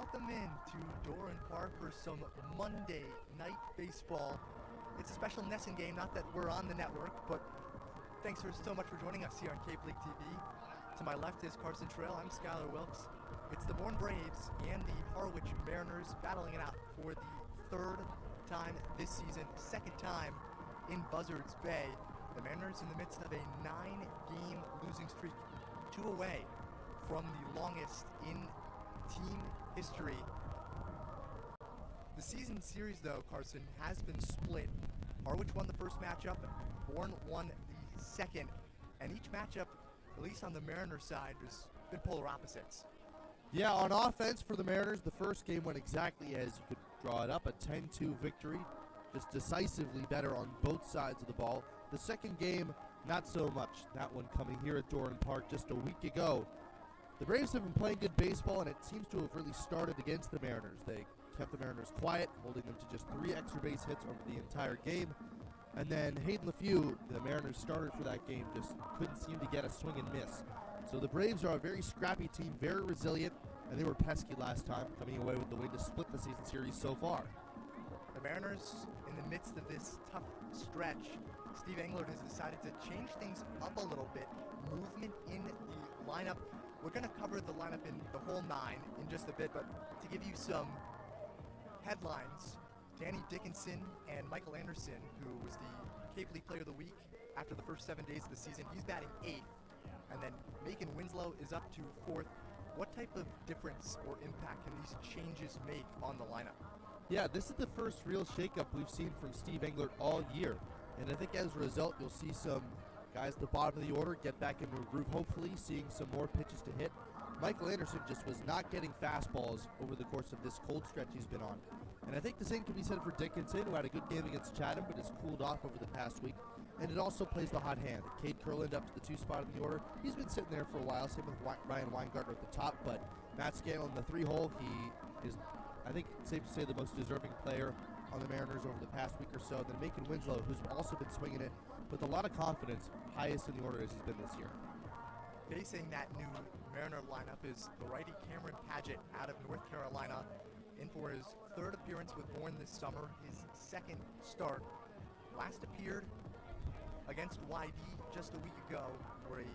welcome in to Bourne Park for some Monday night baseball. It's a special Nesson game, not that we're on the network, but thanks so much for joining us here on Cape League TV. To my left is Carson Trail, I'm Skylar Wilkes. It's the Bourne Braves and the Harwich Mariners battling it out for the third time this season, second time in Buzzards Bay. The Mariners in the midst of a 9-game losing streak, 2 away from the longest in team history. The season series, though, Carson, has been split. Harwich won the first matchup, Bourne won the second, and each matchup, at least on the Mariners side, has been polar opposites. Yeah, on offense for the Mariners, the first game went exactly as you could draw it up, a 10-2 victory, just decisively better on both sides of the ball. The second game, not so much. That one coming here at Bourne Park just a week ago. The Braves have been playing good baseball, and it seems to have really started against the Mariners. They kept the Mariners quiet, holding them to just 3 extra base hits over the entire game. And then Hayden LeFew, the Mariners starter for that game, just couldn't seem to get a swing and miss. So the Braves are a very scrappy team, very resilient, and they were pesky last time, coming away with the win to split the season series so far. The Mariners, in the midst of this tough stretch, Steve Englert has decided to change things up a little bit. Movement in the lineup. We're going to cover the lineup in the whole 9 in just a bit, but to give you some headlines, Danny Dickinson and Michael Anderson, who was the Cape League Player of the Week after the first 7 days of the season, he's batting 8th. And then Macon Winslow is up to 4th. What type of difference or impact can these changes make on the lineup? Yeah, this is the first real shakeup we've seen from Steve Englert all year. And I think as a result, you'll see some guys at the bottom of the order get back into a groove, hopefully seeing some more pitches to hit. Michael Anderson just was not getting fastballs over the course of this cold stretch he's been on. And I think the same can be said for Dickinson, who had a good game against Chatham, but has cooled off over the past week. And it also plays the hot hand. Cade Kurland up to the 2 spot in the order. He's been sitting there for a while, same with Ryan Weingartner at the top, but Matt Scanlon in the 3-hole, he is, I think it's safe to say, the most deserving player on the Mariners over the past week or so. Then Macon Winslow, who's also been swinging it with a lot of confidence, highest in the order as he's been this year. Facing that new Mariner lineup is the righty Cameron Padgett out of North Carolina, in for his 3rd appearance with Bourne this summer, his 2nd start. Last appeared against YD just a week ago, where he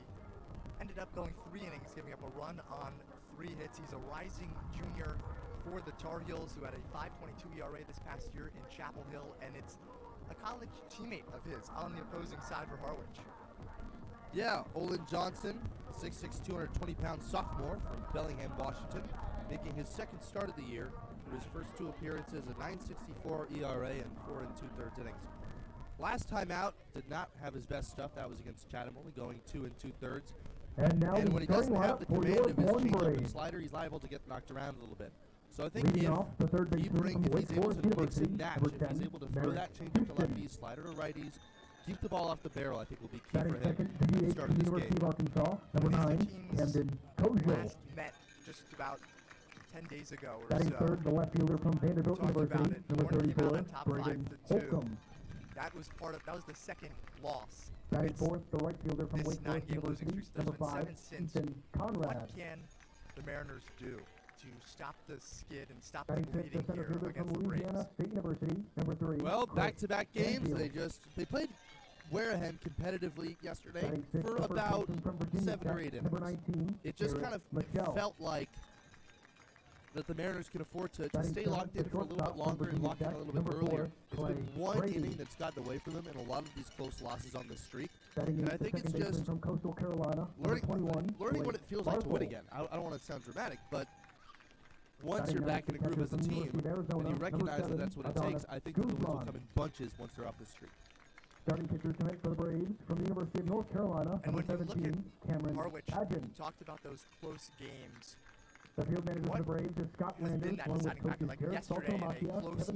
ended up going 3 innings, giving up a run on 3 hits. He's a rising junior for the Tar Heels, who had a 5.22 ERA this past year in Chapel Hill, and it's a college teammate of his on the opposing side for Harwich. Yeah, Olin Johnson, 6'6", 220-pound sophomore from Bellingham, Washington, making his 2nd start of the year. For his first 2 appearances, a 9.64 ERA and 4 2/3 innings. Last time out, did not have his best stuff. That was against Chatham, only going 2 2/3. And when he doesn't have the command of his changeup and slider, he's liable to get knocked around a little bit. So I think if he's able to mix and match, if he's able to throw that changeup to lefties, slider to righties, keep the ball off the barrel, I think will be key for him at the start of this game. Number 9, Camden Kojo. Last met just about 10 days ago or Batting so. 3rd, the left fielder from Vanderbilt University, number 34, Brandon Holcomb. That was the 2nd loss. Batting 4th, the right fielder from This Wake 9-game Forest losing University, streak. number There's 5, been 7 since. Ethan Conrad. What can the Mariners do to stop the skid and stop the Batting 6th, bleeding the center here fielder against from the Braves? Louisiana State University, number 3. Well, Chris back-to-back games. Banfield. They played Wareham competitively yesterday Batting 6th, for the first about baseman from Virginia 7 or Tech, 8 number innings. 19, It just Garrett kind of Michelle. felt like that the Mariners can afford to Batting stay 7th, locked in the for a little bit shortstop from longer and Virginia lock in a Tech, little bit number 4, earlier. It's Clay been one Brady. inning that's gotten away from them in a lot of these close losses on this streak. Batting And 8th, I the think it's second baseman just from Coastal Carolina, number learning 21, what Blake it feels like to win Bartle. again. I don't want to sound dramatic, but once Batting you're back ninth, in a groove catcher as a from the team, University of Arizona, and you number recognize that 7, that's what it Adonis takes, I think the wins will Guzman. come in bunches once they're off the streak. Starting pitchers tonight for the Braves from the University of North Carolina, And number when you look 17, Cameron Harwich, Padgett. talked about those close games. The field manager for the Braves is Scott Has been Landers, that along with deciding factor? coaches Like Garrett yesterday in a Saltamacchia, close Kevin